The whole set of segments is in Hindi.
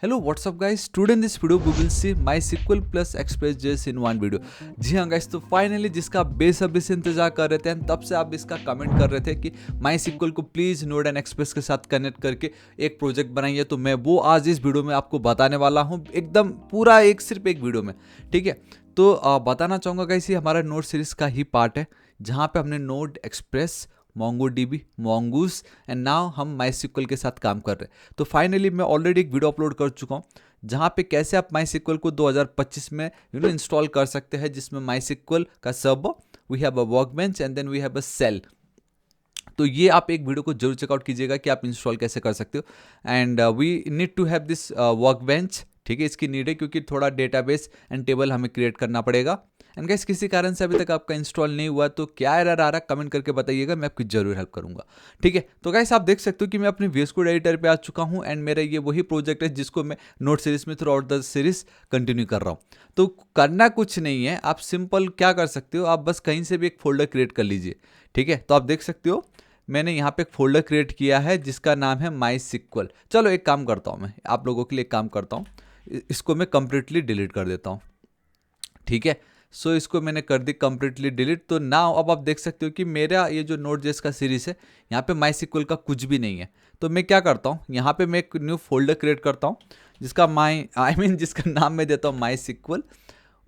Hello, what's up guys? Today in this video we will see MySQL plus Express.js in one video। जी हाँ guys, तो फाइनली जिसका आप बेसब्री से इंतजार कर रहे थे and तब से आप इसका कमेंट कर रहे थे कि MySQL को प्लीज़ नोड एंड एक्सप्रेस के साथ कनेक्ट करके एक प्रोजेक्ट बनाइए, तो मैं वो आज इस वीडियो में आपको बताने वाला हूँ, एकदम पूरा सिर्फ एक वीडियो में। ठीक है, तो बताना चाहूँगा गाइस, ये हमारा नोड सीरीज़ का ही पार्ट है जहाँ पे हमने node express, MongoDB, Mongoose and now हम MySQL के साथ काम कर रहे हैं। तो फाइनली मैं ऑलरेडी एक वीडियो अपलोड कर चुका हूँ जहाँ पे कैसे आप MySQL को 2025 में इंस्टॉल कर सकते हैं, जिसमें MySQL का server, we have a workbench and then we have a shell. तो ये आप एक वीडियो को जरूर चेकआउट कीजिएगा कि आप इंस्टॉल कैसे कर सकते हो। And we need to have this workbench, ठीक है, इसकी नीड है क्योंकि थोड़ा डेटाबेस एंड टेबल हमें क्रिएट करना पड़ेगा। एंड गाइस, किसी कारण से अभी तक आपका इंस्टॉल नहीं हुआ तो क्या एरर आ रहा है कमेंट करके बताइएगा, मैं आपकी जरूर हेल्प करूंगा। ठीक है, तो गाइस आप देख सकते हो कि मैं अपने VS कोड एडिटर पे आ चुका हूं एंड मेरा ये वही प्रोजेक्ट है जिसको मैं नोट सीरीज में through out the series continue कर रहा हूं। तो करना कुछ नहीं है, आप सिंपल क्या कर सकते हो, आप बस कहीं से भी एक फोल्डर क्रिएट कर लीजिए। ठीक है, तो आप देख सकते हो मैंने यहाँ पे एक फोल्डर क्रिएट किया है जिसका नाम है MySQL। चलो एक काम करता हूँ, मैं आप लोगों के लिए एक काम करता हूँ, इसको मैं कंप्लीटली डिलीट कर देता हूँ। ठीक है, सो इसको मैंने कर दी कंप्लीटली डिलीट। तो नाउ अब आप देख सकते हो कि मेरा ये जो Node.js का सीरीज है यहाँ पे MySQL का कुछ भी नहीं है। तो मैं क्या करता हूँ, यहाँ पे मैं एक न्यू फोल्डर क्रिएट करता हूँ जिसका जिसका नाम मैं देता हूँ MySQL,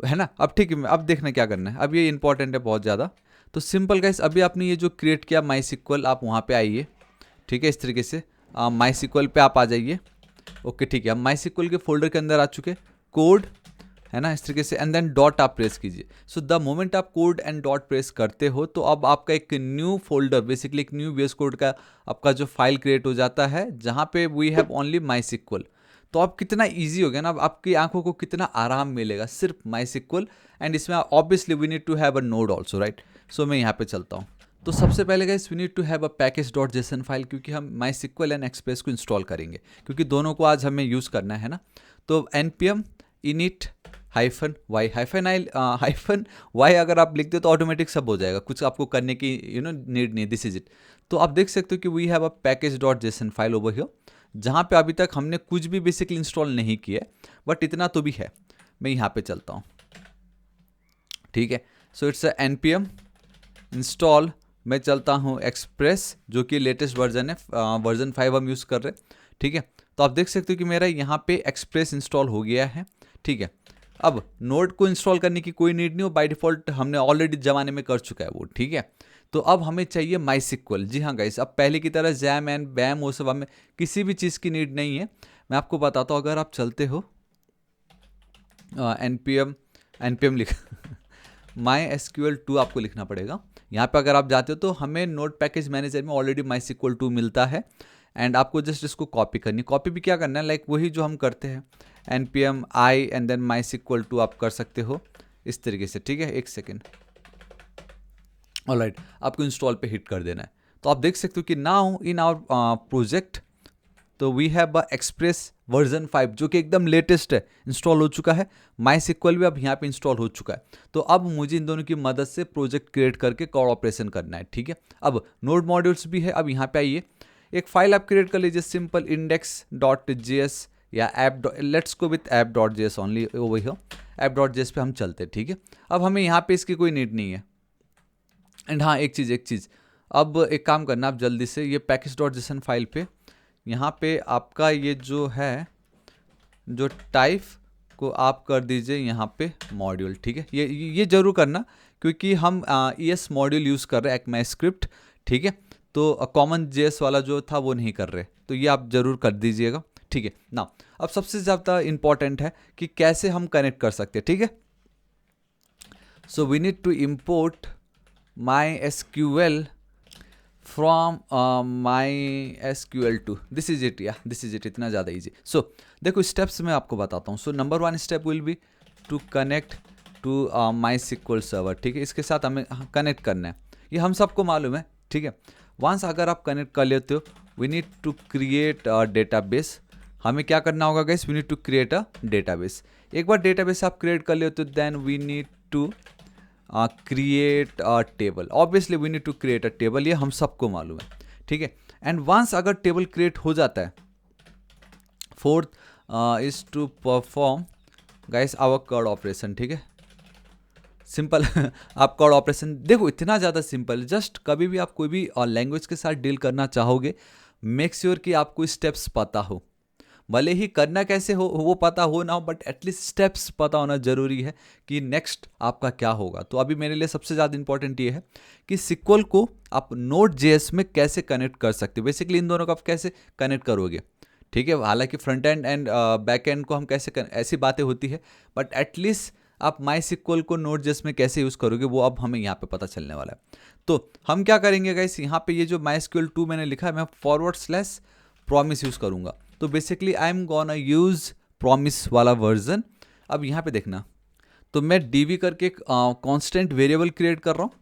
है ना। अब ठीक है, अब देखना क्या करना है, अब ये इंपॉर्टेंट है बहुत ज़्यादा। तो सिंपल गाइस, अभी आपने ये जो क्रिएट किया MySQL, आप वहाँ पे आइए। ठीक है, इस तरीके से MySQL पे आप आ जाइए। ओके ठीक है, हम MySQL के फोल्डर के अंदर आ चुके, कोड है ना, इस तरीके से, एंड देन डॉट आप प्रेस कीजिए। सो द मोमेंट आप कोड एंड डॉट प्रेस करते हो तो अब आपका एक न्यू फोल्डर, बेसिकली एक न्यू VS कोड का आपका जो फाइल क्रिएट हो जाता है जहाँ पे वी हैव ओनली MySQL। तो अब कितना इजी हो गया ना, अब आपकी आंखों को कितना आराम मिलेगा सिर्फ MySQL। एंड इसमें obviously we need to have a node also, right. So मैं यहाँ पे चलता हूँ। तो सबसे पहले guys we need to have a पैकेज.json फाइल, क्योंकि हम MySQL एंड एक्सप्रेस को इंस्टॉल करेंगे, क्योंकि दोनों को आज हमें यूज़ करना है ना। तो npm init -y अगर आप लिखते हो तो ऑटोमेटिक सब हो जाएगा, कुछ आपको करने की नीड नहीं, दिस इज इट। तो आप देख सकते हो कि वी हैव अ पैकेज.json फाइल ओवर हियर, जहाँ पे अभी तक हमने कुछ भी बेसिकली इंस्टॉल नहीं किया, बट इतना तो भी है। मैं यहाँ पे चलता हूँ। ठीक है, सो इट्स npm इंस्टॉल, मैं चलता हूँ एक्सप्रेस जो कि लेटेस्ट वर्जन है, वर्जन 5 हम यूज़ कर रहे हैं। ठीक है, तो आप देख सकते हो कि मेरा यहाँ पे एक्सप्रेस इंस्टॉल हो गया है। ठीक है, अब नोड को इंस्टॉल करने की कोई नीड नहीं हो, बाय डिफ़ॉल्ट हमने ऑलरेडी ज़माने में कर चुका है वो। ठीक है, तो अब हमें चाहिए MySQL। जी हाँ गाइस, अब पहले की तरह जैम एंड बैम वो सब हमें किसी भी चीज़ की नीड नहीं है। मैं आपको बताता हूँ, अगर आप चलते हो npm लिख MySQL 2 आपको लिखना पड़ेगा। यहाँ पे अगर आप जाते हो तो हमें नोड पैकेज मैनेजर में ऑलरेडी MySQL 2 मिलता है एंड आपको जस्ट इसको कॉपी करनी। कॉपी भी क्या करना है, लाइक वही जो हम करते हैं, npm i and then MySQL 2 आप कर सकते हो इस तरीके से। ठीक है, एक सेकेंड, ऑलराइट, आपको इंस्टॉल पे हिट कर देना है। तो आप देख सकते हो कि नाउ इन आवर प्रोजेक्ट तो वी हैव एक्सप्रेस वर्जन 5 जो कि एकदम लेटेस्ट है, इंस्टॉल हो चुका है। MySQL भी अब यहाँ पे इंस्टॉल हो चुका है। तो अब मुझे इन दोनों की मदद से प्रोजेक्ट क्रिएट करके कॉल ऑपरेशन करना है। ठीक है, अब नोड मॉड्यूल्स भी है। अब यहाँ पे आइए, एक फाइल आप क्रिएट कर लीजिए, सिंपल index.js या let's go with app.js only over here. app.js पे हम चलते हैं। ठीक है, अब हमें यहाँ पे इसकी कोई नीड नहीं है। एंड हाँ, एक चीज़, अब एक काम करना, आप जल्दी से ये पैकेज.json फाइल पे यहाँ पे आपका ये जो है जो टाइप को आप कर दीजिए यहाँ पे मॉड्यूल। ठीक है, ये जरूर करना क्योंकि हम ES मॉड्यूल यूज़ कर रहे हैं ECMAScript। ठीक है, तो कॉमन JS वाला जो था वो नहीं कर रहे, तो ये आप जरूर कर दीजिएगा। ठीक है ना, अब सबसे ज़्यादा इंपॉर्टेंट है कि कैसे हम कनेक्ट कर सकते हैं। ठीक है, so we need to import MySQL from MySQL 2, this is it, या दिस इज इट, इतना ज़्यादा ईजी। सो देखो स्टेप्स मैं आपको बताता हूँ। So number 1 step will be to connect to MySQL server. ठीक है, इसके साथ हमें कनेक्ट करना है, ये हम सबको मालूम है। ठीक है, वंस अगर आप कनेक्ट कर लेते हो, we need to create a database. हमें क्या करना होगा guys, we need to create a database. एक बार डेटाबेस आप क्रिएट कर लेते हो, then we need to create a table. Obviously we need to create a table, ये हम सबको मालूम है। ठीक है, एंड वंस अगर टेबल क्रिएट हो जाता है, fourth is to perform guys our CRUD operation, ठीक है, सिंपल। आप कॉर्ड ऑपरेशन देखो इतना ज़्यादा सिंपल, जस्ट कभी भी आप कोई भी लैंग्वेज के साथ डील करना चाहोगे, मेक श्योर कि आपको स्टेप्स पता हो, भले ही करना कैसे हो वो पता हो ना हो, बट एटलीस्ट स्टेप्स पता होना जरूरी है कि नेक्स्ट आपका क्या होगा। तो अभी मेरे लिए सबसे ज़्यादा इंपॉर्टेंट ये है कि सिक्वल को आप नोड जेएस में कैसे कनेक्ट कर सकते हो, बेसिकली इन दोनों को आप कैसे कनेक्ट करोगे, ठीक है। हालांकि front end and back and को हम कैसे ऐसी बातें होती है, बट एटलीस्ट आप माई सिक्वल को नोड जेएस में कैसे यूज़ करोगे वो अब हमें यहाँ पे पता चलने वाला है। तो हम क्या करेंगे गाइस, यहाँ पे ये जो माई SQL 2 मैंने लिखा है, मैं फॉरवर्ड / प्रॉमिस यूज़ करूँगा। तो basically I am gonna use promise वाला वर्जन। अब यहाँ पे देखना, तो मैं db करके एक कांस्टेंट वेरिएबल क्रिएट कर रहा हूँ,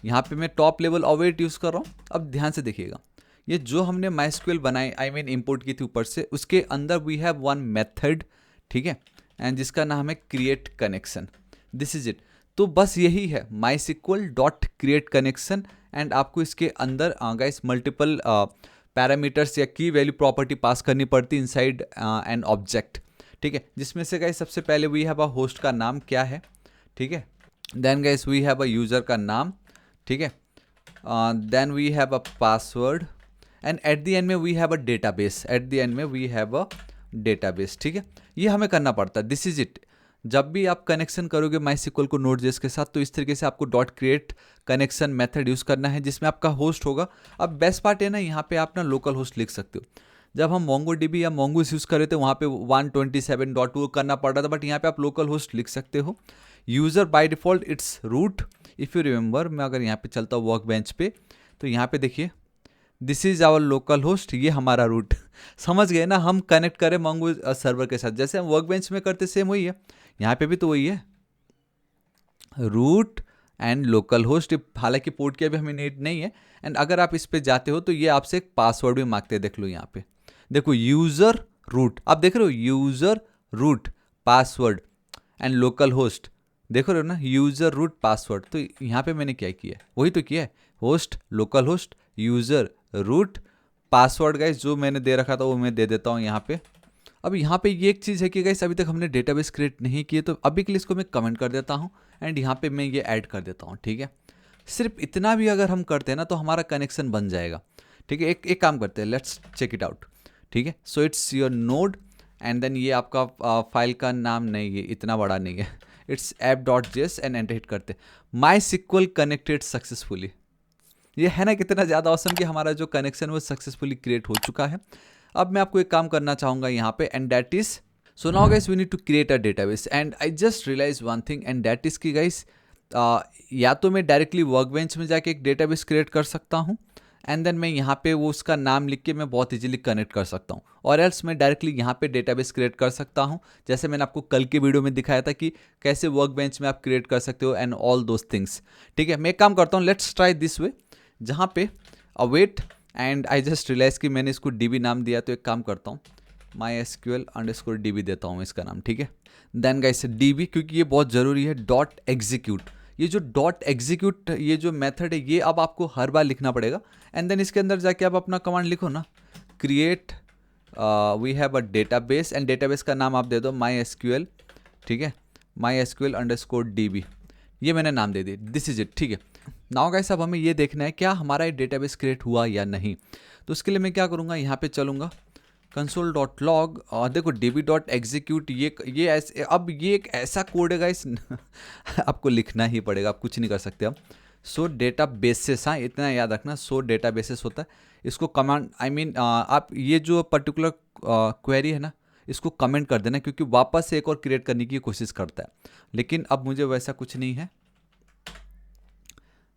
यहाँ पे मैं टॉप लेवल अवेट यूज़ कर रहा हूँ। अब ध्यान से देखिएगा, ये जो हमने MySQL बनाई आई मीन इंपोर्ट की थी ऊपर से, उसके अंदर वी हैव वन मेथड, ठीक है, एंड जिसका नाम है create connection, this is it. तो बस यही है MySQL dot create connection, and आपको इसके अंदर गाइस मल्टीपल पैरामीटर्स या की वैल्यू प्रॉपर्टी पास करनी पड़ती है इनसाइड एन ऑब्जेक्ट, ठीक है, जिसमें से गाइस सबसे पहले वी हैव अ होस्ट का नाम क्या है, ठीक है, then guys we have a user का नाम, ठीक है, then we have a password, and at the end में we have a database, at the end में वी हैव अ डेटाबेस, ठीक है। ये हमें करना पड़ता है, दिस इज इट। जब भी आप कनेक्शन करोगे MySQL को Node.js के साथ, तो इस तरीके से आपको dot create connection method use करना है जिसमें आपका होस्ट होगा। अब बेस्ट पार्ट है ना, यहाँ पे आप ना लोकल होस्ट लिख सकते हो। जब हम MongoDB या Mongoose यूज़ कर रहे थे वहाँ पे 127.2 करना पड़ रहा था, बट यहाँ पे आप लोकल होस्ट लिख सकते हो। User by default it's root, if you remember, मैं अगर यहाँ पे चलता हूँ वर्क बेंच पे, तो यहाँ पे देखिए this is our localhost, ये हमारा रूट। समझ गए ना, हम कनेक्ट करें मंगो सर्वर के साथ, जैसे हम वर्क बेंच में करते सेम वही है, यहाँ पे भी तो वही है, रूट एंड लोकल होस्ट। हालांकि पोर्ट की अभी हमें नीड नहीं है, एंड अगर आप इस पे जाते हो तो ये आपसे एक पासवर्ड भी मांगते हैं, देख लो यहाँ पे, देखो यूज़र रूट, आप देख रहे हो user root password and localhost, देख रहे हो ना, यूज़र रूट पासवर्ड। तो यहाँ पे मैंने क्या किया है, वही तो किया है, host localhost user root password guys, जो मैंने दे रखा था वो मैं दे देता हूँ यहाँ पे। अब यहाँ पे ये एक चीज़ है कि गाइस अभी तक हमने डेटाबेस क्रिएट नहीं किए, तो अभी के लिए इसको मैं कमेंट कर देता हूँ, एंड यहाँ पे मैं ये ऐड कर देता हूँ, ठीक है। सिर्फ इतना भी अगर हम करते हैं ना तो हमारा कनेक्शन बन जाएगा, ठीक है। एक काम करते हैं, लेट्स चेक इट आउट, ठीक है। So it's your node, and then ये आपका फाइल का नाम नहीं है, इतना बड़ा नहीं है, it's app.js, and enter hit करते MySQL कनेक्टेड सक्सेसफुली। ये है ना कितना ज़्यादा ऑसम कि हमारा जो कनेक्शन वो सक्सेसफुली क्रिएट हो चुका है। अब मैं आपको एक काम करना चाहूँगा यहाँ पे, and that is, so now guys we need to create a database, and I just realize one thing, and that is कि गाइस या तो मैं डायरेक्टली वर्कबेंच में जाके एक डेटाबेस क्रिएट कर सकता हूँ, एंड देन मैं यहाँ पे वो उसका नाम लिख के मैं बहुत इजीली कनेक्ट कर सकता हूँ, और एल्स मैं डायरेक्टली यहाँ पे डेटाबेस क्रिएट कर सकता हूँ, जैसे मैंने आपको कल के वीडियो में दिखाया था कि कैसे वर्कबेंच में आप क्रिएट कर सकते हो एंड ऑल दोज थिंग्स, ठीक है। मैं एक काम करता हूँ, लेट्स ट्राई दिस वे, जहाँ पे await, and I just realize कि मैंने इसको DB नाम दिया, तो एक काम करता हूँ MySQL_DB देता हूँ इसका नाम, ठीक है। देन गाइस DB, क्योंकि ये बहुत ज़रूरी है, डॉट एग्जीक्यूट, ये जो डॉट एग्जीक्यूट ये जो मेथड है ये अब आपको हर बार लिखना पड़ेगा, एंड देन इसके अंदर जाके आप अपना कमांड लिखो ना, create we have a database, and database का नाम आप दे दो MySQL, ठीक है, MySQL_DB, ये मैंने नाम दे दी, दिस इज इट, ठीक है। नाउ गाइस अब हमें ये देखना है क्या हमारा ये डेटाबेस क्रिएट हुआ या नहीं। तो उसके लिए मैं क्या करूँगा, यहाँ पे चलूँगा console.log, और देखो db.execute, ये ऐसे, अब ये एक ऐसा कोड है गाइस आपको लिखना ही पड़ेगा, आप कुछ नहीं कर सकते अब। सो डेटाबेसेस, हाँ इतना याद रखना, सो डेटाबेसेस होता है, इसको कमांड आई मीन आप ये जो पर्टिकुलर क्वेरी है ना इसको कमेंट कर देना, क्योंकि वापस से एक और क्रिएट करने की कोशिश करता है, लेकिन अब मुझे वैसा कुछ नहीं है।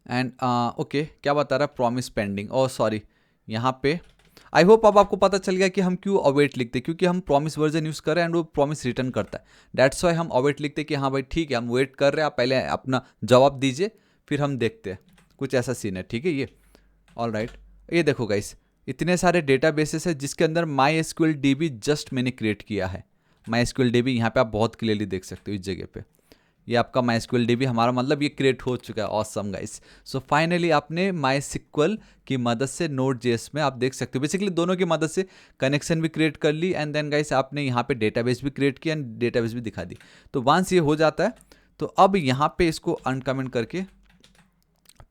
एंड ओके, क्या बता रहा है, प्रॉमिस पेंडिंग, ओह सॉरी, यहाँ पे आई होप अब आपको पता चल गया कि हम क्यों अवेट लिखते हैं, क्योंकि हम प्रॉमिस वर्जन यूज़ कर रहे हैं एंड वो प्रॉमिस रिटर्न करता है, दैट्स वाई हम अवेट लिखते हैं कि हाँ भाई ठीक है हम वेट कर रहे हैं, आप पहले अपना जवाब दीजिए फिर हम देखते हैं, कुछ ऐसा सीन है, ठीक है। ये ऑल राइट, ये देखो गाइस इतने सारे डेटाबेसेस है जिसके अंदर MySQL_DB जस्ट मैंने क्रिएट किया है, MySQL_DB यहाँ पे आप बहुत क्लियरली देख सकते हो इस जगह पे, ये आपका MySQL हमारा मतलब ये क्रिएट हो चुका है। Awesome guys. सो फाइनली आपने MySQL की मदद से Node.js में आप देख सकते हो बेसिकली दोनों की मदद से कनेक्शन भी क्रिएट कर ली एंड देन गाइस आपने यहाँ पे डेटाबेस भी क्रिएट किया एंड डेटाबेस भी दिखा दी। तो वंस ये हो जाता है तो अब यहाँ पे इसको अनकमेंट करके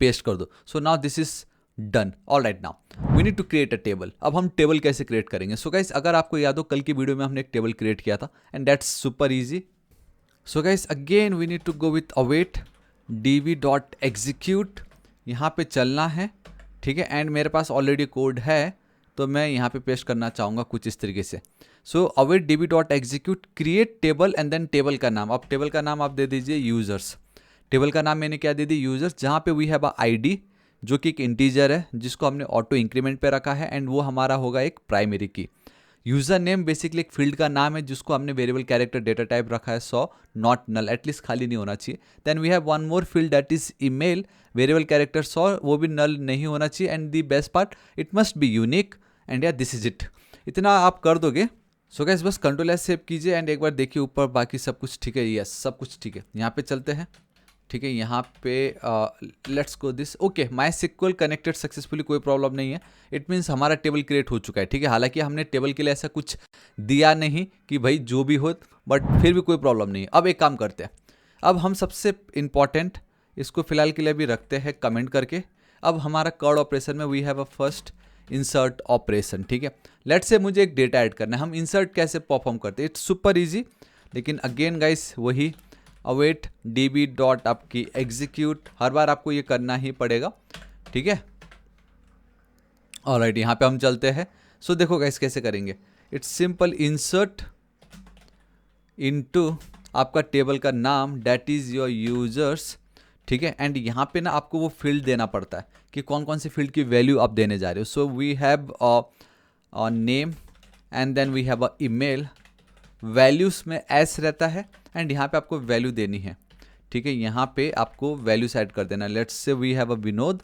पेस्ट कर दो। So now this is done. All right, now we need to create a table. अब हम टेबल कैसे क्रिएट करेंगे? सो गाइस अगर आपको याद हो कल की वीडियो में हमने एक टेबल क्रिएट किया था and that's super easy. So guys again we need to go with await db.execute, यहाँ पे चलना है, ठीक है। एंड मेरे पास ऑलरेडी कोड है तो मैं यहाँ पे पेस्ट करना चाहूँगा कुछ इस तरीके से। So await db.execute create table and then table का नाम, अब टेबल का नाम आप दे दीजिए यूजर्स। टेबल का नाम मैंने क्या दे दी? यूजर्स, जहाँ पे वी हैव अ आईडी जो कि एक इंटीजर है जिसको हमने ऑटो इंक्रीमेंट पे रखा है एंड वो हमारा होगा एक प्राइमरी की। यूजर नेम बेसिकली एक फील्ड का नाम है जिसको हमने वेरिएबल कैरेक्टर डेटा टाइप रखा है 100, नॉट नल, एटलीस्ट खाली नहीं होना चाहिए। Then we have one more field that is email, variable character 100, वो भी नल नहीं होना चाहिए and the best part it must be unique and या दिस इज इट। इतना आप कर दोगे। सो गाइस बस कंट्रोल एस सेव कीजिए एंड एक बार देखिए ऊपर बाकी सब कुछ ठीक है। यस, सब कुछ ठीक है। यहाँ पे चलते हैं, ठीक है। यहाँ पे let's go this. Okay, MySQL connected successfully, कोई प्रॉब्लम नहीं है। इट मीन्स हमारा टेबल क्रिएट हो चुका है, ठीक है। हालांकि हमने टेबल के लिए ऐसा कुछ दिया नहीं कि भाई जो भी हो, बट फिर भी कोई प्रॉब्लम नहीं है। अब एक काम करते हैं, अब हम सबसे इंपॉर्टेंट इसको फिलहाल के लिए भी रखते हैं कमेंट करके। अब हमारा कर्ड ऑपरेशन में we have a first insert operation, ठीक है। लेट्स से मुझे एक डेटा ऐड करना है, हम इंसर्ट कैसे परफॉर्म करते हैं? इट्स सुपर ईजी, लेकिन अगेन गाइस वही अवेट db. आपकी एग्जीक्यूट, हर बार आपको ये करना ही पड़ेगा, ठीक है। ऑलराइट, यहाँ पे हम चलते हैं। सो देखो गाइस कैसे करेंगे। इट्स सिंपल, इंसर्ट इनटू आपका टेबल का नाम दैट इज योर यूजर्स, ठीक है। एंड यहाँ पे ना आपको वो फील्ड देना पड़ता है कि कौन कौन सी फील्ड की वैल्यू आप देने जा रहे हो। So we have a name and then we have a email. Values में एस रहता है एंड यहाँ पे आपको वैल्यू देनी है, ठीक है। यहाँ पे आपको वैल्यू सेट कर देना। Let's say we have a Vinod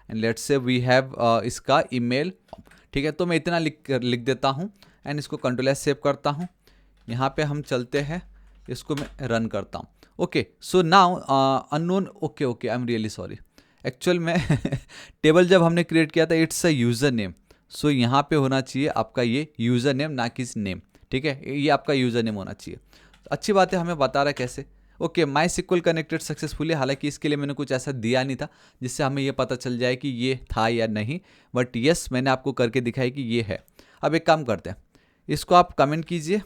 and let's say we have इसका ईमेल, ठीक है। तो मैं इतना लिख देता हूँ एंड इसको कंट्रोल एस सेव करता हूँ। यहाँ पे हम चलते हैं, इसको मैं रन करता हूँ। Okay, so now unknown, okay okay, I am really sorry. Actual में टेबल जब हमने क्रिएट किया था इट्स अ यूज़र नेम, सो यहाँ पे होना चाहिए आपका ये यूज़र नेम, ना कि नेम, ठीक है। ये आपका यूज़र नेम होना चाहिए। अच्छी बात है, हमें बता रहा है कैसे। ओके, MySQL कनेक्टेड सक्सेसफुली, हालांकि इसके लिए मैंने कुछ ऐसा दिया नहीं था जिससे हमें ये पता चल जाए कि ये था या नहीं, बट यस मैंने आपको करके दिखाया कि ये है। अब एक काम करते हैं, इसको आप कमेंट कीजिए।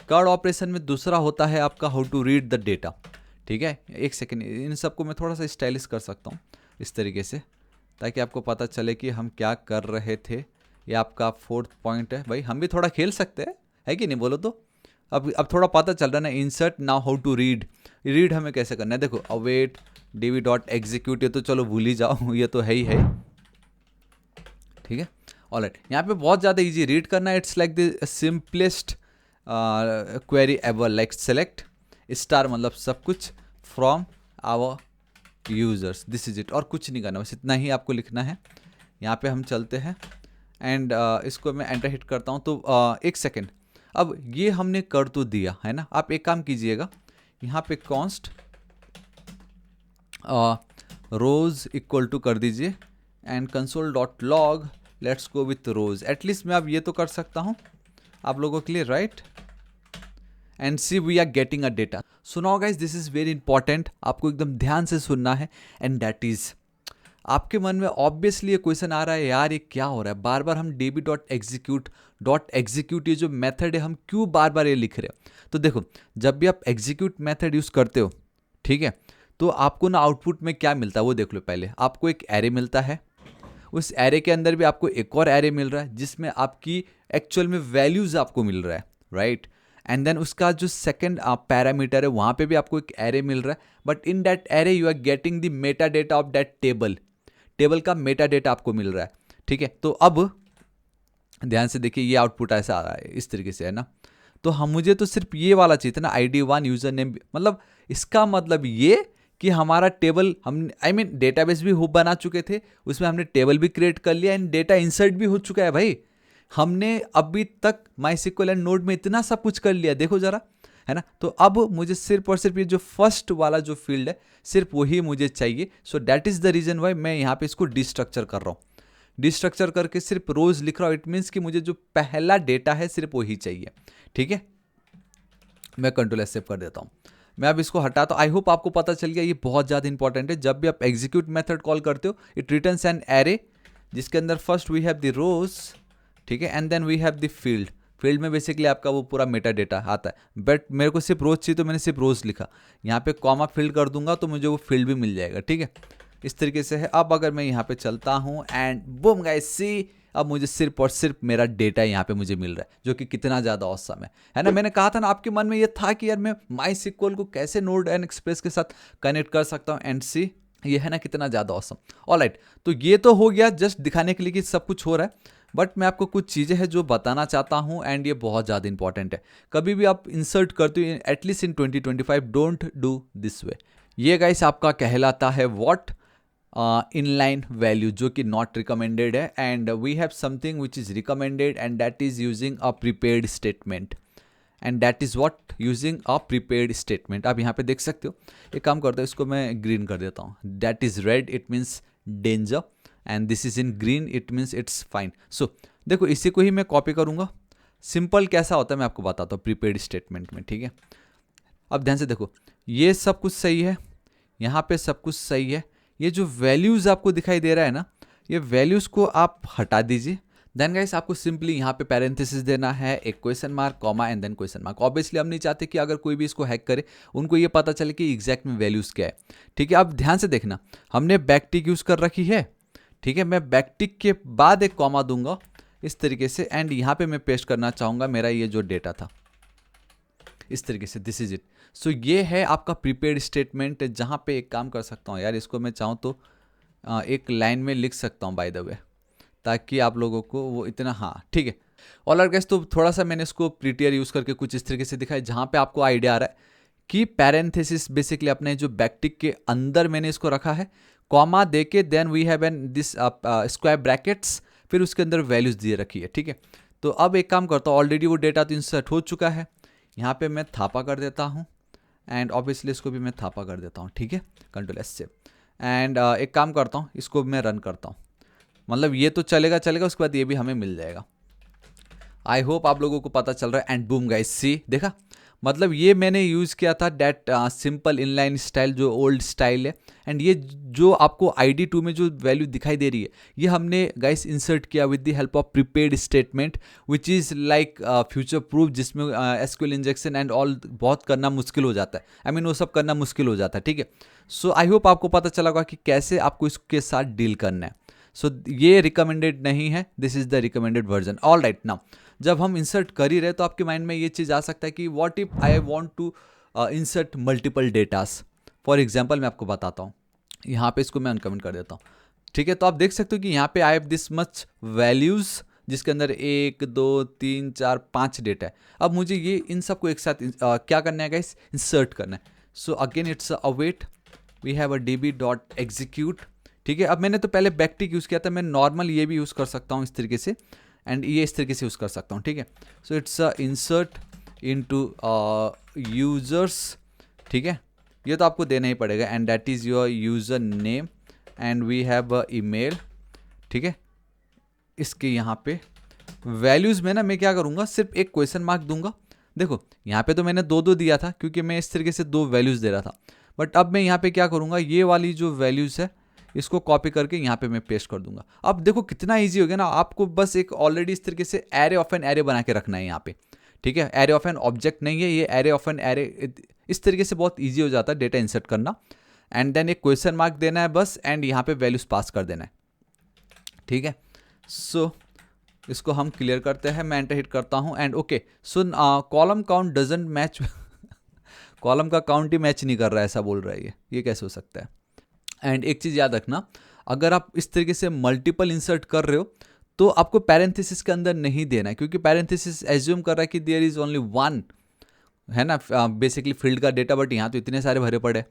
कर्ड ऑपरेशन में दूसरा होता है आपका how to read the data, ठीक है। एक सेकेंड, इन सबको मैं थोड़ा सा स्टाइलिश कर सकता हूँ इस तरीके से, ताकि आपको पता चले कि हम क्या कर रहे थे। ये आपका 4th पॉइंट है। भाई हम भी थोड़ा खेल सकते हैं, है कि नहीं, बोलो तो। अब थोड़ा पता चल रहा है ना। Insert now how to read, read हमें कैसे करना है। देखो अवेट db.execute, ये तो चलो भूल ही जाओ, ये तो है ही है, ठीक है। ऑलराइट, यहाँ पे बहुत ज़्यादा इजी रीड करना है। It's like the simplest query ever, like select star, मतलब सब कुछ from our users, this is it. और कुछ नहीं करना, बस इतना ही आपको लिखना है। यहाँ पे हम चलते हैं एंड इसको मैं एंटर हिट करता हूँ। तो एक सेकेंड, अब ये हमने कर तो दिया है ना। आप एक काम कीजिएगा, यहाँ पे कॉन्स्ट रोज इक्वल टू कर दीजिए and console.log let's go with rows. At least मैं अब ये तो कर सकता हूँ आप लोगों के लिए, right. And see we are getting a data. So now guys this is very important, आपको एकदम ध्यान से सुनना है। एंड दैट इज, आपके मन में ऑब्वियसली ये क्वेश्चन आ रहा है, यार ये क्या हो रहा है, बार बार हम db.execute ये जो मेथड है हम क्यों बार बार ये लिख रहे हो। तो देखो, जब भी आप एग्जीक्यूट मेथड यूज़ करते हो, ठीक है, तो आपको ना आउटपुट में क्या मिलता है वो देख लो। पहले आपको एक एरे मिलता है, उस एरे के अंदर भी आपको एक और एरे मिल रहा है जिसमें आपकी एक्चुअल में वैल्यूज़ आपको मिल रहा है, राइट। एंड देन उसका जो सेकंड पैरामीटर है वहाँ पे भी आपको एक एरे मिल रहा है, but in that array you are getting the meta data of that table, table का मेटा डेटा आपको मिल रहा है, ठीक है। तो अब ध्यान से देखिए, ये आउटपुट ऐसा आ रहा है इस तरीके से, है ना। तो हम मुझे तो सिर्फ ये वाला चाहिए था ना, ID1 यूजर नेम, मतलब इसका मतलब ये कि हमारा टेबल हम डेटाबेस भी हुब बना चुके थे, उसमें हमने टेबल भी क्रिएट कर लिया एंड डेटा इंसर्ट भी हो चुका है। भाई हमने अभी तक MySQL एंड नोड में इतना सब कुछ कर लिया, देखो जरा। है ना। तो अब मुझे सिर्फ और सिर्फ ये जो फर्स्ट वाला जो फील्ड है सिर्फ वही मुझे चाहिए। So that is the reason why मैं यहाँ पे इसको डिस्ट्रक्चर कर रहा हूँ। डिस्ट्रक्चर करके सिर्फ रोज लिख रहा हूँ। इट मीन्स कि मुझे जो पहला डेटा है सिर्फ वही चाहिए, ठीक है। मैं कंट्रोल एस सेव कर देता हूँ। मैं अब इसको हटाता हूँ। आई होप आपको पता चल गया, ये बहुत ज़्यादा इंपॉर्टेंट है। जब भी आप एग्जीक्यूट मेथड कॉल करते हो, इट रिटर्न्स एन एरे जिसके अंदर first we have the rows, ठीक है, and then we have the field. Field में बेसिकली आपका वो पूरा मेटा डेटा आता है, बट मेरे को सिर्फ रोज चाहिए तो मैंने सिर्फ रोज लिखा। यहाँ पे कॉमा फील्ड कर दूंगा तो मुझे वो फील्ड भी मिल जाएगा, ठीक है। इस तरीके से है। अब अगर मैं यहाँ पे चलता हूँ एंड बूम गाइस सी, अब मुझे सिर्फ और सिर्फ मेरा डेटा यहाँ पे मुझे मिल रहा है, जो कि कितना ज़्यादा औसम है ना। मैंने कहा था ना, आपके मन में ये था कि यार मैं माई सिक्वल को कैसे नोड एंड एक्सप्रेस के साथ कनेक्ट कर सकता हूँ, एंड सी ये है ना कितना ज़्यादा औसम। ऑलराइट, तो ये तो हो गया जस्ट दिखाने के लिए कि सब कुछ हो रहा है, बट मैं आपको कुछ चीज़ें हैं जो बताना चाहता हूँ, एंड ये बहुत ज़्यादा इंपॉर्टेंट है। कभी भी आप इंसर्ट करते हो, at least in 2025, don't do this way. ये गाइस आपका कहलाता है व्हाट, इनलाइन वैल्यू, जो कि नॉट रिकमेंडेड है। And we have something which is recommended, and that is using a prepared statement, and that is what using a prepared statement. आप यहाँ पे देख सकते हो। एक काम करता हूँ, इसको मैं ग्रीन कर देता हूँ। That is red, it means danger, and this is in green, it means it's fine. So देखो, इसी को ही मैं कॉपी करूँगा। सिंपल कैसा होता है मैं आपको बताता हूँ प्रीपेड स्टेटमेंट में, ठीक है। अब ध्यान से देखो, ये सब कुछ सही है, यहाँ पे सब कुछ सही है। ये जो वैल्यूज़ आपको दिखाई दे रहा है ना, ये वैल्यूज़ को आप हटा दीजिए। देन गाइस आपको सिंपली यहाँ पे पैरेंथेसिस देना है, एक question mark, comma, and then question mark. Obviously हम नहीं चाहते कि अगर कोई भी इसको हैक करे उनको ये पता चले कि एग्जैक्ट में वैल्यूज़ क्या है, ठीक है। अब ध्यान से देखना, हमने बैकटिक यूज़ कर रखी है, ठीक है। मैं बैकटिक के बाद एक कॉमा दूंगा इस तरीके से, एंड यहाँ पे मैं पेस्ट करना चाहूँगा मेरा ये जो डेटा था, इस तरीके से। This is it. सो ये है आपका प्रीपेड स्टेटमेंट, जहाँ पे एक काम कर सकता हूँ यार, इसको मैं चाहूँ तो एक लाइन में लिख सकता हूँ बाय द वे, ताकि आप लोगों को वो इतना, हाँ ठीक है। ऑलराइट गाइस, तो थोड़ा सा मैंने इसको प्रीटियर यूज़ करके कुछ इस तरीके से दिखाया, जहाँ पे आपको आइडिया आ रहा है कि पैरेंथेसिस बेसिकली अपने जो बैकटिक के अंदर मैंने इसको रखा है, कॉमा दे के, then we have an this square brackets, फिर उसके अंदर वैल्यूज़ दिए रखी है, ठीक है। तो अब एक काम करता हूँ, ऑलरेडी वो डेटा तो इंसर्ट हो चुका है, यहाँ पे मैं थापा कर देता हूँ, एंड ऑब्वियसली इसको भी मैं थापा कर देता हूँ, ठीक है। कंट्रोल एस से, एंड एक काम करता हूँ, इसको मैं रन करता हूँ। मतलब ये तो चलेगा चलेगा, उसके बाद ये भी हमें मिल जाएगा। आई होप आप लोगों को पता चल रहा है। एंड बूम गाइस सी, देखा, मतलब ये मैंने यूज़ किया था दैट सिंपल इनलाइन स्टाइल, जो ओल्ड स्टाइल है। एंड ये जो आपको ID2 में जो वैल्यू दिखाई दे रही है, ये हमने गाइस इंसर्ट किया with the help of prepaid statement, which is like future proof, जिसमें SQL इंजेक्शन एंड ऑल बहुत करना मुश्किल हो जाता है। आई मीन वो सब करना मुश्किल हो जाता है, ठीक है। सो आई होप आपको पता चला होगा कि कैसे आपको इसके साथ डील करना है। सो ये रिकमेंडेड नहीं है, this is the recommended version. All right, now जब हम इंसर्ट कर ही रहे तो आपके माइंड में ये चीज़ आ सकता है कि what if I want to insert multiple datas. For example मैं आपको बताता हूँ, यहाँ पे इसको मैं अनकमेंट कर देता हूँ, ठीक है। तो आप देख सकते हो कि यहाँ पे I have this much values, जिसके अंदर 1 2 3 4 5 डेटा है। अब मुझे ये इन सबको एक साथ क्या करना है गाइस, इंसर्ट करना है। So again it's await, we have a db.execute, ठीक है। अब मैंने तो पहले बैकटिक यूज़ किया था, मैं नॉर्मल ये भी यूज़ कर सकता हूँ इस तरीके से, एंड ये इस तरीके से यूज़ कर सकता हूँ, ठीक है। So it's insert into users, ठीक है। ये तो आपको देना ही पड़ेगा, and that is your user name, and we have email, ठीक है। इसके यहाँ पे वैल्यूज़ में ना मैं क्या करूँगा, सिर्फ एक क्वेश्चन मार्क दूंगा। देखो यहाँ पे तो मैंने 2 दिया था, क्योंकि मैं इस तरीके से 2 वैल्यूज़ दे रहा था, बट अब मैं यहाँ पे क्या करूँगा, ये वाली जो वैल्यूज़ है इसको कॉपी करके यहाँ पे मैं पेस्ट कर दूंगा। अब देखो कितना इजी हो गया ना, आपको बस एक ऑलरेडी इस तरीके से एरे ऑफ एन एरे बना के रखना है यहाँ पे, ठीक है। एरे ऑफ एन ऑब्जेक्ट नहीं है, ये एरे ऑफ एन एरे, इस तरीके से बहुत ईजी हो जाता है डेटा इंसर्ट करना। एंड देन एक क्वेश्चन मार्क देना है बस, एंड यहाँ पे वैल्यूज पास कर देना है, ठीक है। सो इसको हम क्लियर करते हैं, मैं एंटर हिट करता हूँ, and okay. So column count doesn't match, column का काउंट ही मैच नहीं कर रहा है, ऐसा बोल रहा है ये कैसे हो सकता है। एंड एक चीज़ याद रखना, अगर आप इस तरीके से मल्टीपल इंसर्ट कर रहे हो तो आपको पैरेंथेसिस के अंदर नहीं देना है, क्योंकि पैरेंथेसिस एज्यूम कर रहा है कि देयर इज़ ओनली वन, है ना, बेसिकली फील्ड का डेटा, बट यहाँ तो इतने सारे भरे पड़े,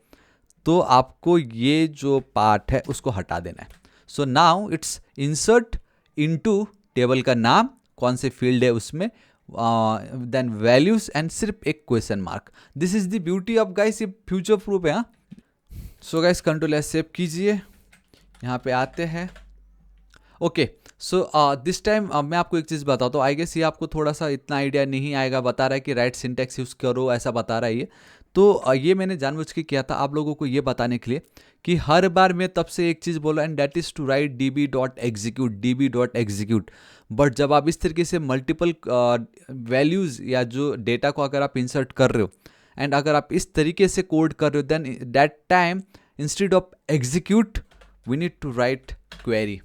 तो आपको ये जो पार्ट है उसको हटा देना है। So now it's insert into table का नाम, कौन से फील्ड है उसमें, देन वैल्यूज एंड सिर्फ एक question mark. This is the beauty of guys, ये फ्यूचर प्रूफ है। So guys control S save कीजिए, यहाँ पे आते हैं। ओके सो दिस टाइम मैं आपको एक चीज़ बताता हूँ। आई गेस ये आपको थोड़ा सा इतना आइडिया नहीं आएगा, बता रहा है कि राइट सिंटेक्स यूज़ करो, ऐसा बता रहा है ये। तो ये मैंने जानबूझ के किया था आप लोगों को ये बताने के लिए कि हर बार मैं तब से एक चीज़ बोला, and that is to write db.execute। But जब आप इस तरीके से मल्टीपल वैल्यूज़ या जो डेटा को अगर आप इंसर्ट कर रहे हो, एंड अगर आप इस तरीके से कोड कर रहे हो, then that time instead of execute we need to write query,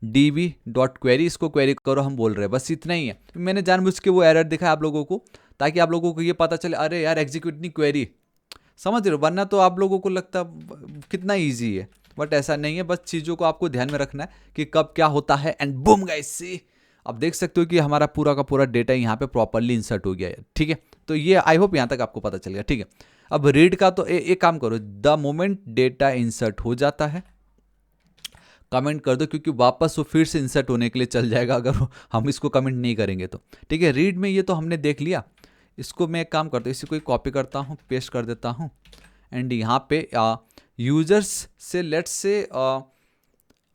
db.query, इसको क्वेरी करो हम बोल रहे हैं, बस इतना ही है। मैंने जानबूझ के वो एरर दिखाया आप लोगों को, ताकि आप लोगों को ये पता चले अरे यार एग्जीक्यूट नहीं क्वेरी, समझ रहे हो, वरना तो आप लोगों को लगता कितना ईजी है, बट ऐसा नहीं है। बस चीज़ों को आपको ध्यान में रखना है कि कब क्या होता है। एंड बूम गाइस, सी अब देख सकते हो कि हमारा पूरा का पूरा डेटा यहाँ पे प्रॉपरली इंसर्ट हो गया है। ठीक है, तो ये आई होप यहाँ तक आपको पता चल गया। ठीक है, अब रीड का तो एक काम करो, द मोमेंट डेटा इंसर्ट हो जाता है कमेंट कर दो, क्योंकि वापस वो फिर से इंसर्ट होने के लिए चल जाएगा अगर हम इसको कमेंट नहीं करेंगे तो। ठीक है, रीड में ये तो हमने देख लिया, इसको मैं एक काम करता हूँ, इसी को कॉपी करता हूँ, पेस्ट कर देता हूँ। एंड यहाँ पे यूजर्स से लेट्स से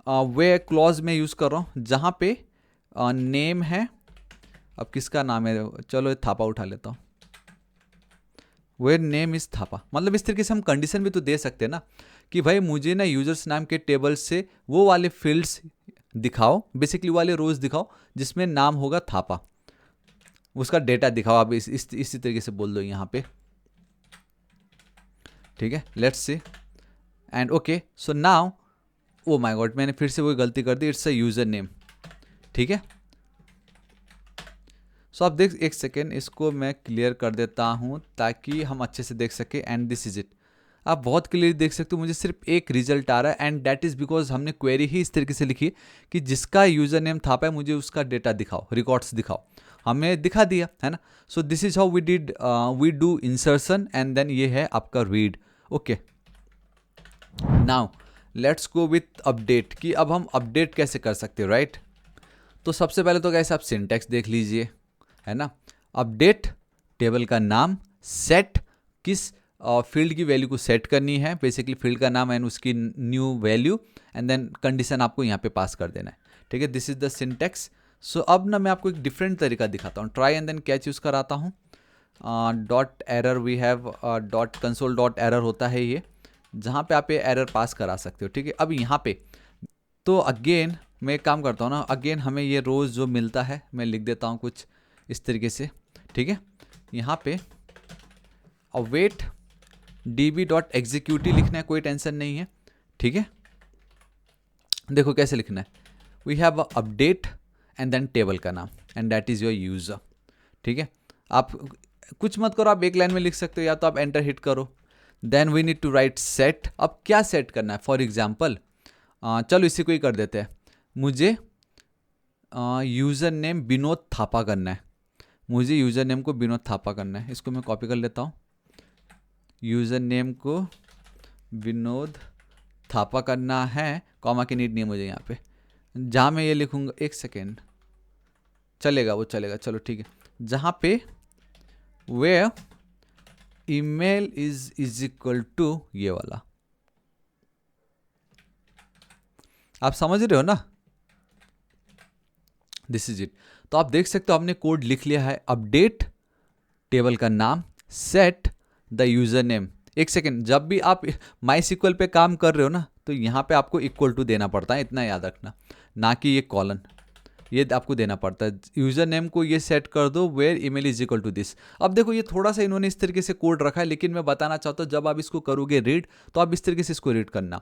वे क्लॉज में यूज़ कर रहा हूँ, जहाँ पे नेम है, अब किसका नाम है, चलो थापा उठा लेता हूँ, वेयर नेम इज थापा। मतलब इस तरीके से हम कंडीशन भी तो दे सकते हैं ना कि भाई मुझे ना यूजर्स नाम के टेबल से वो वाले फील्ड्स दिखाओ, बेसिकली वाले रोज दिखाओ जिसमें नाम होगा थापा, उसका डेटा दिखाओ। आप इसी तरीके से बोल दो यहाँ पे। ठीक है, let's see and okay so now, oh my God मैंने फिर से वही गलती कर दी, इट्स अ यूजर नेम। ठीक है, सो आप देख, एक सेकेंड इसको मैं क्लियर कर देता हूँ ताकि हम अच्छे से देख सके। एंड दिस इज इट, आप बहुत क्लियर देख सकते हो, मुझे सिर्फ एक रिजल्ट आ रहा है, एंड दैट इज बिकॉज हमने क्वेरी ही इस तरीके से लिखी कि जिसका यूजर नेम थापा है मुझे उसका डेटा दिखाओ, रिकॉर्ड्स दिखाओ, हमें दिखा दिया है ना। So this is how we do insertion, and then ये है आपका read. Okay, now let's go with update, कि अब हम अपडेट कैसे कर सकते हैं, राइट। तो सबसे पहले तो कैसे आप सिंटैक्स देख लीजिए, है ना। अपडेट, टेबल का नाम, सेट, किस फील्ड की वैल्यू को सेट करनी है, बेसिकली फील्ड का नाम एंड उसकी new value, and then condition आपको यहाँ पे पास कर देना है। ठीक है, दिस इज द सिंटैक्स। सो अब ना मैं आपको एक डिफरेंट तरीका दिखाता हूँ, try and then catch use कराता हूँ। Dot error we have, dot console dot error होता है ये, जहाँ पे आप ये एरर पास करा सकते हो। ठीक है, अब यहाँ पे तो अगेन मैं एक काम करता हूँ ना, अगेन हमें ये रोज़ जो मिलता है मैं लिख देता हूँ कुछ इस तरीके से। ठीक है, यहाँ पे अवेट db.execute लिखना है, कोई टेंशन नहीं है। ठीक है, देखो कैसे लिखना है, we have update and then table का नाम, and that is your user. ठीक है, आप कुछ मत करो, आप एक लाइन में लिख सकते हो, या तो आप एंटर हिट करो। Then we need to write set. अब क्या सेट करना है, फॉर एग्जाम्पल चलो इसी को ही कर देते हैं, मुझे यूज़र नेम विनोद थापा करना है, मुझे यूज़र नेम को विनोद थापा करना है। इसको मैं कॉपी कर लेता हूँ, यूज़र नेम को विनोद थापा करना है, कॉमा की नीड नहीं है मुझे यहाँ पे, जहाँ मैं ये लिखूँगा, एक सेकेंड चलेगा, वो चलेगा, चलो ठीक है, जहाँ पे where email is equal to ये वाला, आप समझ रहे हो ना, दिस इज इट। तो आप देख सकते हो हमने कोड लिख लिया है, अपडेट, टेबल का नाम, सेट द यूजर नेम। एक सेकेंड, जब भी आप माई सिक्वल पे काम कर रहे हो ना, तो यहाँ पे आपको इक्वल टू देना पड़ता है, इतना याद रखना, ना कि ये कॉलन, ये आपको देना पड़ता है। यूजर नेम को ये सेट कर दो, where email is equal to this. अब देखो ये थोड़ा सा इन्होंने इस तरीके से कोड रखा है, लेकिन मैं बताना चाहता हूँ जब आप इसको करोगे रीड, तो आप इस तरीके से इसको रीड करना,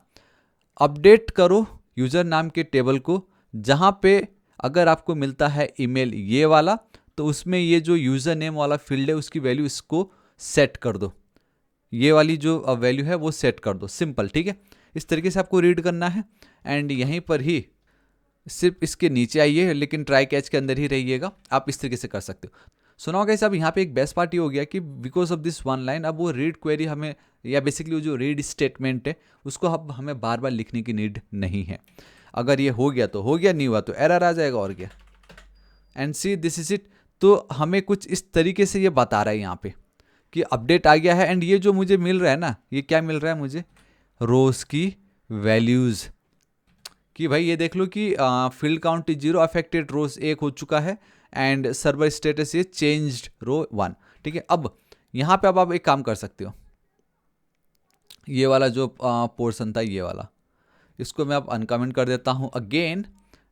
अपडेट करो यूजर नाम के टेबल को, जहाँ पे अगर आपको मिलता है ईमेल ये वाला, तो उसमें ये जो यूज़र नेम वाला फील्ड है उसकी वैल्यू इसको सेट कर दो, ये वाली जो वैल्यू है वो सेट कर दो, सिंपल। ठीक है, इस तरीके से आपको रीड करना है, एंड यहीं पर ही सिर्फ इसके नीचे आइए, लेकिन ट्राई कैच के अंदर ही रहिएगा, आप इस तरीके से कर सकते हो। सुनाओ गाइस, अब यहाँ पे एक बेस्ट पार्टी हो गया कि because of this one line, अब वो रीड क्वेरी हमें, या बेसिकली वो जो रीड स्टेटमेंट है उसको अब हमें बार बार लिखने की नीड नहीं है। अगर ये हो गया तो हो गया, नहीं हुआ तो एरर आ जाएगा, और क्या। And see this is it. तो हमें कुछ इस तरीके से ये बता रहा है यहाँ पे कि अपडेट आ गया है। एंड ये जो मुझे मिल रहा है ना, ये क्या मिल रहा है मुझे, रोज की वैल्यूज़, कि भाई ये देख लो कि फील्ड काउंट 0, अफेक्टेड रोज 1 हो चुका है, एंड सर्वर स्टेटस ये चेंज्ड रो 1। ठीक है, अब यहाँ पे अब आप एक काम कर सकते हो, ये वाला जो पोर्शन था ये वाला, इसको मैं अब अनकमेंट कर देता हूँ अगेन।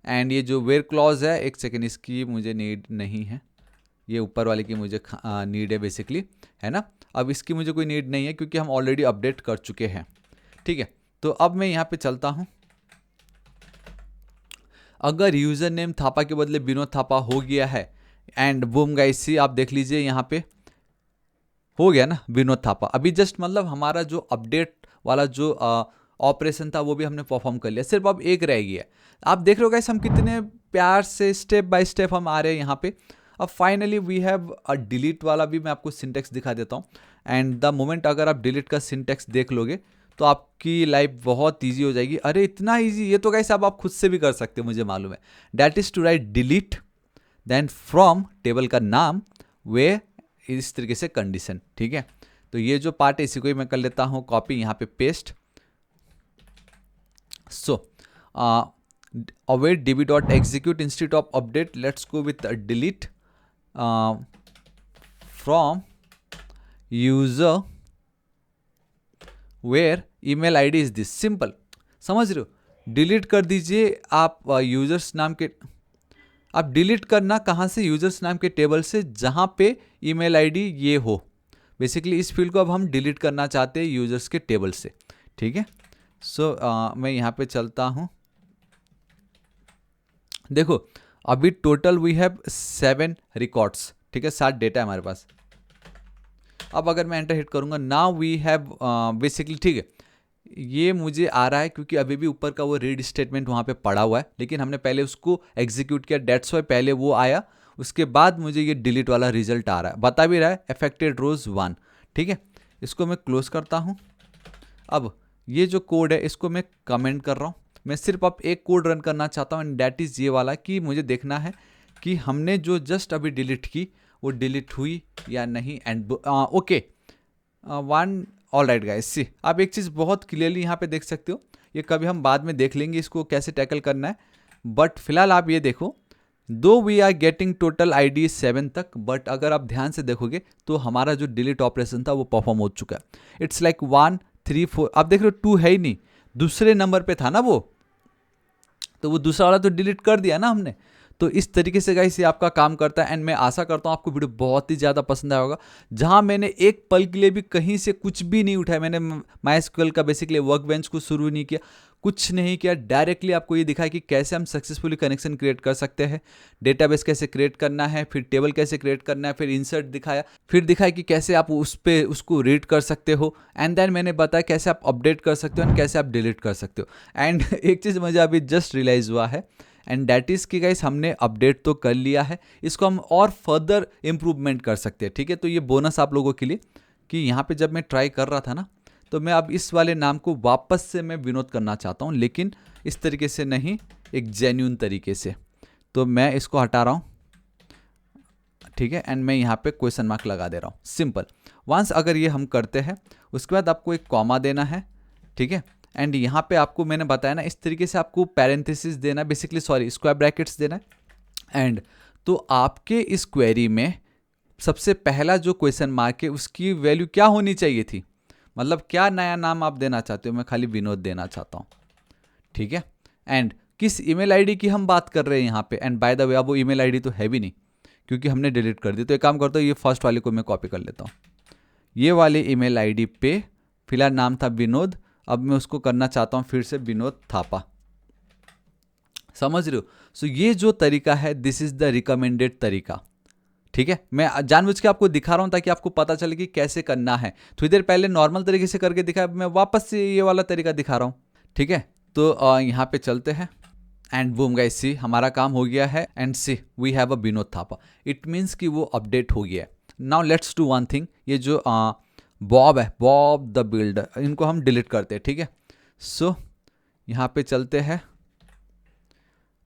एंड ये जो वेयर क्लॉज है, एक सेकेंड, इसकी मुझे नीड नहीं है, ये ऊपर वाले की मुझे नीड है बेसिकली, है ना। अब इसकी मुझे कोई नीड नहीं है क्योंकि हम ऑलरेडी अपडेट कर चुके हैं। ठीक है, तो अब मैं यहाँ पे चलता हूँ। अगर यूज़र नेम थापा के बदले विनोद थापा हो गया है, एंड बूम गाइस, सी आप देख लीजिए यहाँ पे हो गया ना विनोद थापा। अभी जस्ट मतलब हमारा जो अपडेट वाला जो ऑपरेशन था वो भी हमने परफॉर्म कर लिया, सिर्फ अब एक रह गया है। आप देख रहे हो गाइस हम कितने प्यार से स्टेप बाय स्टेप हम आ रहे हैं यहाँ पे। अब finally we have a delete वाला भी मैं आपको सिंटेक्स दिखा देता हूँ। एंड द मोमेंट अगर आप डिलीट का सिंटेक्स देख लोगे तो आपकी लाइफ बहुत ईजी हो जाएगी। अरे इतना ईजी, ये तो गाइस अब आप खुद से भी कर सकते हो, मुझे मालूम है। That is to write delete then from table का नाम वे, इस तरीके से कंडीशन। ठीक है, तो ये जो पार्ट है इसी को ही मैं कर लेता हूँ कॉपी, यहाँ पे paste. So await db.execute instead of update, let's go with delete from user where email id is this, simple, समझ रहे हो। डिलीट कर दीजिए आप यूजर्स नाम के, आप डिलीट करना कहाँ से, यूजर्स नाम के टेबल से जहाँ पे ईमेल आईडी ये हो। बेसिकली इस फील्ड को अब हम डिलीट करना चाहते हैं यूजर्स के टेबल से। ठीक है, सो मैं यहाँ पे चलता हूँ। देखो अभी टोटल वी हैव 7 रिकॉर्ड्स। ठीक है, 7 डेटा है हमारे पास। अब अगर मैं एंटर हिट करूँगा, नाउ वी हैव बेसिकली, ठीक है, ये मुझे आ रहा है क्योंकि अभी भी ऊपर का वो रीड स्टेटमेंट वहाँ पे पड़ा हुआ है, लेकिन हमने पहले उसको एग्जीक्यूट किया, डेट्स वाई पहले वो आया, उसके बाद मुझे ये डिलीट वाला रिजल्ट आ रहा है, बता भी रहा है अफेक्टेड रोज 1। ठीक है, इसको मैं क्लोज करता हूँ। अब ये जो कोड है इसको मैं कमेंट कर रहा हूँ, मैं सिर्फ अब एक कोड रन करना चाहता हूँ, एंड डैट इज़ ये वाला, कि मुझे देखना है कि हमने जो जस्ट अभी डिलीट की वो डिलीट हुई या नहीं। And okay one, all right guys, see आप एक चीज़ बहुत क्लियरली यहाँ पे देख सकते हो, ये कभी हम बाद में देख लेंगे इसको कैसे टैकल करना है, बट फिलहाल आप ये देखो, though we are getting total ID 7 तक, बट अगर आप ध्यान से देखोगे तो हमारा जो डिलीट ऑपरेशन था वो परफॉर्म हो चुका है। इट्स लाइक 1 3 4, आप देख रहे हो 2 है ही नहीं, दूसरे नंबर पे था ना वो, तो वो दूसरा वाला तो डिलीट कर दिया ना हमने। तो इस तरीके से गाइस ये आपका काम करता है। एंड मैं आशा करता हूँ आपको वीडियो बहुत ही ज़्यादा पसंद आया होगा, जहाँ मैंने एक पल के लिए भी कहीं से कुछ भी नहीं उठाया, मैंने MySQL का बेसिकली वर्कबेंच को शुरू नहीं किया, कुछ नहीं किया, डायरेक्टली आपको ये दिखाया कि कैसे हम सक्सेसफुली कनेक्शन क्रिएट कर सकते हैं, डेटाबेस कैसे क्रिएट करना है, फिर टेबल कैसे क्रिएट करना है, फिर इंसर्ट दिखाया, फिर दिखाया कि कैसे आप उस पर उसको रीड कर सकते हो, एंड देन मैंने बताया कैसे आप अपडेट कर सकते हो एंड कैसे आप डिलीट कर सकते हो। एंड एक चीज़ मुझे अभी जस्ट रियलाइज़ हुआ है, एंड डैट इज़ कि गाइस हमने अपडेट तो कर लिया है, इसको हम और फर्दर इम्प्रूवमेंट कर सकते हैं। ठीक है, तो ये बोनस आप लोगों के लिए कि यहाँ पे जब मैं ट्राई कर रहा था ना, तो मैं अब इस वाले नाम को वापस से मैं विनोद करना चाहता हूँ, लेकिन इस तरीके से नहीं, एक जेन्यून तरीके से। तो मैं इसको हटा रहा हूँ, ठीक है, एंड मैं यहाँ पे क्वेश्चन मार्क लगा दे रहा हूँ, सिंपल। वंस अगर ये हम करते हैं, उसके बाद आपको एक कॉमा देना है, ठीक है, एंड यहाँ पे आपको मैंने बताया ना इस तरीके से आपको पैरेंथेसिस देना है, बेसिकली सॉरी स्क्वायर ब्रैकेट्स देना है। एंड तो आपके इस क्वेरी में सबसे पहला जो क्वेश्चन मार्क है उसकी वैल्यू क्या होनी चाहिए थी, मतलब क्या नया नाम आप देना चाहते हो, मैं खाली विनोद देना चाहता हूँ, ठीक है। एंड किस ईमेल आईडी की हम बात कर रहे हैं यहाँ पे, एंड बाय द वे अब वो ईमेल आईडी तो है भी नहीं क्योंकि हमने डिलीट कर दी। तो एक काम करता हूँ, ये फर्स्ट वाले को मैं कॉपी कर लेता हूँ, ये वाले ईमेल आईडी पे फिलहाल नाम था विनोद, अब मैं उसको करना चाहता हूँ फिर से विनोद थापा, समझ रहे हो। सो ये जो तरीका है दिस इज द रिकमेंडेड तरीका, ठीक है। मैं जानबूझ के आपको दिखा रहा हूँ ताकि आपको पता चले कि कैसे करना है। थोड़ी देर पहले नॉर्मल तरीके से करके दिखाया, मैं वापस से ये वाला तरीका दिखा रहा हूँ, ठीक है। तो यहाँ पे चलते हैं, एंड बूम गाइस, सी हमारा काम हो गया है, and see we have a Vinod Thapa, it means कि वो अपडेट हो गया है। Now let's do one thing, ये जो बॉब है, बॉब द बिल्डर, इनको हम डिलीट करते हैं, ठीक है। सो यहाँ पे चलते हैं,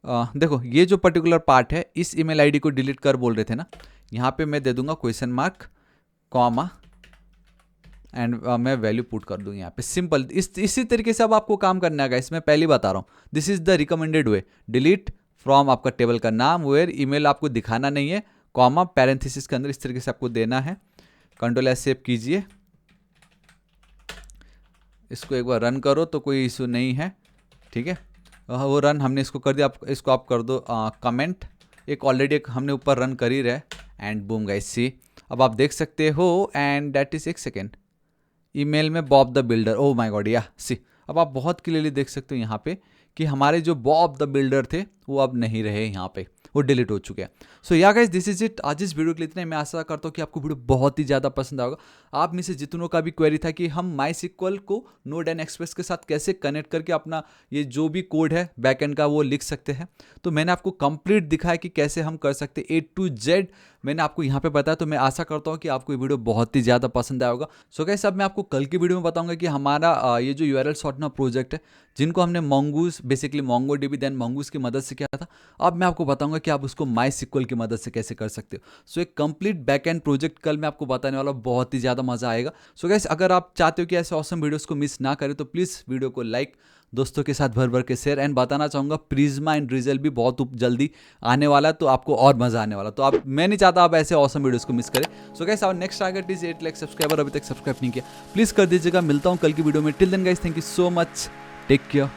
देखो ये जो पर्टिकुलर पार्ट है इस ईमेल आईडी को डिलीट कर बोल रहे थे ना, यहाँ पे मैं दे दूंगा क्वेश्चन मार्क कॉमा एंड मैं वैल्यू पुट कर दूंगा यहाँ पे, सिंपल। इसी तरीके से अब आपको काम करना है गाइस, मैं पहले ही बता रहा हूँ, this is the recommended way. Delete from आपका टेबल का नाम, वेयर ईमेल आपको दिखाना नहीं है, कॉमा पैरेंथेसिस के अंदर इस तरीके से आपको देना है। कंट्रोल एस सेव कीजिए, इसको एक बार रन करो तो कोई इशू नहीं है, ठीक है। वो रन हमने इसको कर दिया, आप इसको आप कर दो कमेंट, एक ऑलरेडी एक हमने ऊपर रन कर ही रहे, एंड बूम गाइस सी, अब आप देख सकते हो, एंड दैट इज एक सेकेंड ईमेल में Bob the builder, oh my God या सी, अब आप बहुत क्लियरली देख सकते हो यहाँ पे कि हमारे जो बॉब द बिल्डर थे वो अब नहीं रहे यहाँ पे, वो डिलीट हो चुके हैं। सो या गाइस दिस इज इट, आज इस वीडियो के लिए इतना ही। मैं आशा करता हूँ कि आपको वीडियो बहुत ही ज़्यादा पसंद आएगा। आप में से जितनों का भी क्वेरी था कि हम माई सिक्वल को नोड एंड एक्सप्रेस के साथ कैसे कनेक्ट करके अपना ये जो भी कोड है बैकएंड का वो लिख सकते हैं, तो मैंने आपको कंप्लीट दिखाया कि कैसे हम कर सकते हैं, A to Z मैंने आपको यहाँ पे बताया। तो मैं आशा करता हूँ कि आपको ये वीडियो बहुत ही ज़्यादा पसंद आएगा। सो गाइस अब मैं आपको कल की वीडियो में बताऊंगा कि हमारा ये जो URL सॉर्टनर प्रोजेक्ट है, जिनको हमने mongoose basically MongoDB then mongoose की मदद से किया था, अब मैं आपको बताऊंगा कि आप उसको MySQL की मदद से कैसे कर सकते हो। सो एक कंप्लीट बैकएंड प्रोजेक्ट कल मैं आपको बताने वाला हूं, बहुत ही ज़्यादा मजा आएगा। सो गाइस अगर आप चाहते हो कि ऐसे ऑसम वीडियोस को मिस ना करें तो प्लीज़ वीडियो को लाइक, दोस्तों के साथ भर भर के शेयर, एंड बताना चाहूँगा प्रिज्मा एंड रिजल भी बहुत जल्दी आने वाला है, तो आपको और मजा आने वाला। तो आप, मैं नहीं चाहता आप ऐसे ऑसम वीडियोस को मिस करें। So guys our next target is 8 lakh subscriber, अभी तक सब्सक्राइब नहीं किया प्लीज़ कर दीजिएगा। मिलता हूँ कल की वीडियो में, till then guys thank you so much, take care.